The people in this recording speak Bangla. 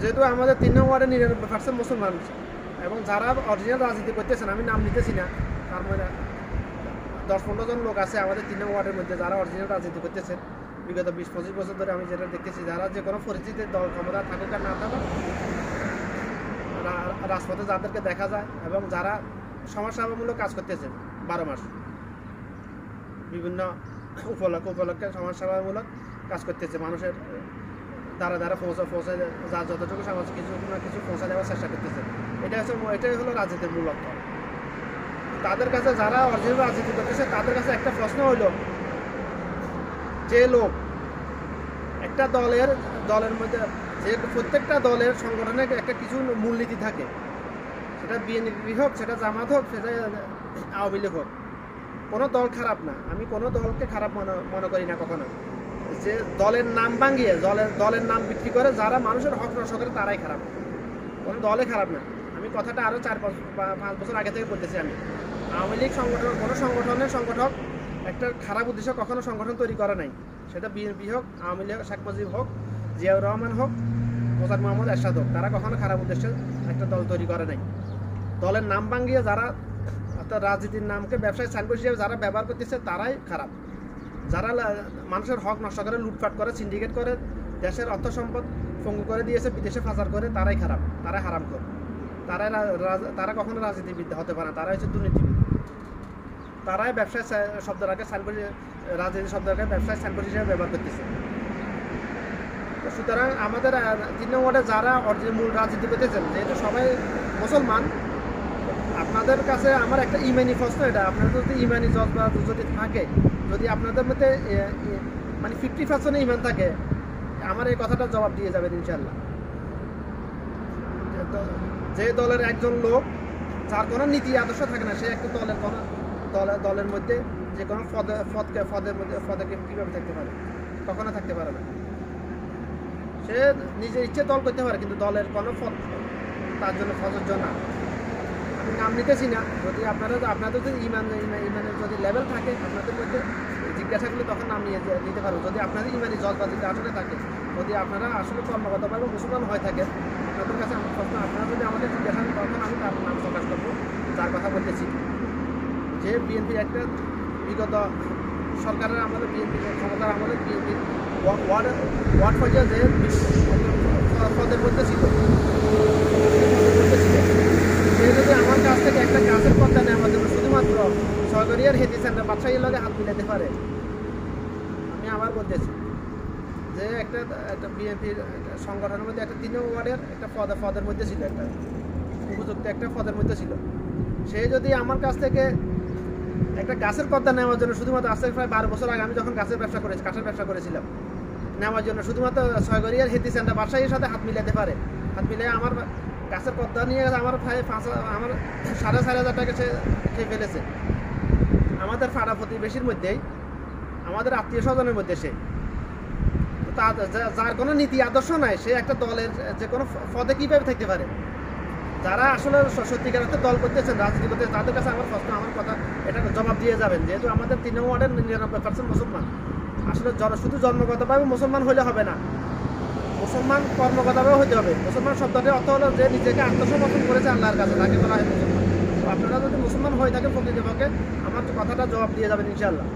যেহেতু আমাদের ৩ নং ওয়ার্ডে ৯৯% মুসলমান এবং যারা অরিজিনাল রাজনীতি করতেছেন, আমি নাম নিতেছি না, তার মানে ১০-১৫ জন লোক আছে আমাদের ৩ নং ওয়ার্ডের মধ্যে যারা অরিজিনাল রাজনীতি করতেছেন বিগত ২০-২৫ বছর ধরে। আমি যেটা দেখতেছি, যারা যে কোনো পরিস্থিতিতে দল ক্ষমতা থাকুক আর না থাকুক, রাজপথে যাদেরকে দেখা যায় এবং যারা সমাজসেবামূলক কাজ করতেছেন ১২ মাস বিভিন্ন উপলক্ষে সমাজসেবামূলক কাজ করতেছে, মানুষের দ্বারা দ্বারা পৌঁছে যা যতটুকু সমাজ কিছু না কিছু পৌঁছা দেওয়ার চেষ্টা করতেছে। এটাই হলো রাজনীতির মূল লক্ষ্য। তাদের কাছে যারা অরিজিনাল রাজনীতি করতেছে তাদের কাছে একটা প্রশ্ন হলো, যে লোক একটা দলের মধ্যে, যে প্রত্যেকটা দলের সংগঠনের একটা কিছু মূলনীতি থাকে, সেটা বিএনপি হোক, সেটা জামাত হোক, সেটা আওয়ামী লীগ হোক, কোনো দল খারাপ না, আমি কোনো দলকে খারাপ মনে করি না কখনো। যে দলের নাম ভাঙিয়ে দলের নাম বিক্রি করে যারা মানুষের হক নষ্ট করে তারাই খারাপ, কোনো দলে খারাপ না। আমি কথাটা আরও 4-5 বছর আগে থেকে বলতেছি। আমি আওয়ামী লীগ সংগঠন, কোনো সংগঠক একটা খারাপ উদ্দেশ্য কখনো সংগঠন তৈরি করে নাই, সেটা বিএনপি হোক, আওয়ামী লীগ, শেখ মুজিব হোক, জিয়াউর রহমান হোক, মোজার মোহাম্মদ এরশাদ হোক, তারা কখনো খারাপ উদ্দেশ্যে একটা দল তৈরি করে নাই। দলের নাম ভাঙিয়ে যারা, অর্থাৎ রাজনীতির নামকে ব্যবসায় সাইনবোর্ড হিসেবে যারা ব্যবহার করতেছে তারাই খারাপ। যারা মানুষের হক নষ্ট করে, লুটপাট করে, সিন্ডিকেট করে, দেশের অর্থ সম্পদ পঙ্গু করে দিয়েছে, বিদেশে পাচার করে, তারাই খারাপ, তারা হারামখোর, তারা কখনো রাজনীতিবিদ হতে পারে না, তারা হচ্ছে দুর্নীতিবিদ। তারাই ব্যবসায় শব্দটাকে সাইনবোর্ড, রাজনীতি শব্দটাকে ব্যবসায় সাইনবোর্ড হিসেবে ব্যবহার করতেছে। তো সুতরাং আমাদের ৩ নং ওয়ার্ডে যারা মূল রাজনীতি করতেছেন, যেহেতু সবাই মুসলমান, আপনাদের কাছে আমার একটা ইমানি প্রশ্ন, এটা আপনাদের যদি ইমানি জজবা যদি থাকে, যদি আপনাদের মধ্যে মানে 50% ইমান থাকে, আমার এই কথাটা জবাব দিয়ে যাবেন ইনশাল্লাহ। যে দলের একজন লোক যার কোনো নীতি আদর্শ থাকে না, সে একটা দলের মধ্যে যে কোনো পদে কীভাবে থাকতে পারে? কখনো থাকতে পারে না। সে নিজের ইচ্ছে দল করতে পারে, কিন্তু দলের কোনো পদ তার জন্য প্রযোজ্য না। আমি নাম নিতেছি না। যদি আপনাদের যদি ইমানের যদি লেভেল থাকে আপনাদের মধ্যে, জিজ্ঞাসা করলে তখন নাম নিতে পারবো। যদি আপনাদের ইমানি জজবা যদি আসলে থাকে, যদি আপনারা আসলে কর্মগতভাবে মুসলমান হয়ে থাকেন, আপনাদের কাছে আমার প্রশ্ন, আপনারা যদি আমাকে জিজ্ঞাসা করেন তখন আমি তার নাম প্রকাশ করবো যার কথা বলতেছি। যে বিএনপি একটা বিগত সরকারের আমলে, বিএনপি ক্ষমতার আমলে, বিএনপি ওয়ার্ড পর্যায়ে যে পদের মধ্যে ছিল, সে যদি আমার কাছ থেকে একটা গাছের পর্দা নেওয়ার জন্য শুধুমাত্র সরকারিয়ার হেতি সেন্টার বাদশাহীর লগে হাত মিলাতে পারে, আমি আবার বলতেছি যে একটা বিএনপির সংগঠনের মধ্যে একটা ৩ নং ওয়ার্ডের একটা পদের মধ্যে ছিল, একটা উপযুক্ত একটা পদের মধ্যে ছিল, সে যদি আমার কাছ থেকে একটা গাছের পর্দা নেওয়ার জন্য শুধুমাত্র, আজ থেকে প্রায় 12 বছর আগে আমি যখন কাঠের ব্যবসা করেছিলাম, নেওয়ার জন্য শুধুমাত্র সরকারিয়ার হেতি সেন্টার বাদশাহীর সাথে হাত মিলাতে পারে, হাত মিলিয়ে আমার গাছের পর্দা নিয়ে আমার প্রায় আমার 4,500 টাকা খেয়ে ফেলেছে। আমাদের পাড়া প্রতিবেশীর মধ্যেই, আমাদের আত্মীয় স্বজনের মধ্যে সে, যার কোনো নীতি আদর্শ নাই, সে একটা দলের যে কোনো পদে কীভাবে থাকতে পারে? যারা আসলে সত্যিকার অর্থে দল করতেছেন, রাজনীতি করতেছেন, তাদের কাছে আমার প্রশ্ন, আমার কথা, এটা জবাব দিয়ে যাবেন। যেহেতু আমাদের ৩ নং ওয়ার্ডের 99% মুসলমান, আসলে শুধু জন্মগতভাবে মুসলমান হলে হবে না, মুসলমান কর্মগতভাবেও হতে হবে। মুসলমান শব্দটির অর্থ হলো যে নিজেকে আত্মসমর্পণ করেছে আল্লাহর কাছে, তাকে বলা হয় মুসলমান। তো আপনারা যদি মুসলমান হয়ে থাকেন প্রকৃতপক্ষে, আমার কথাটা জবাব দিয়ে যাবেন ইনশাআল্লাহ।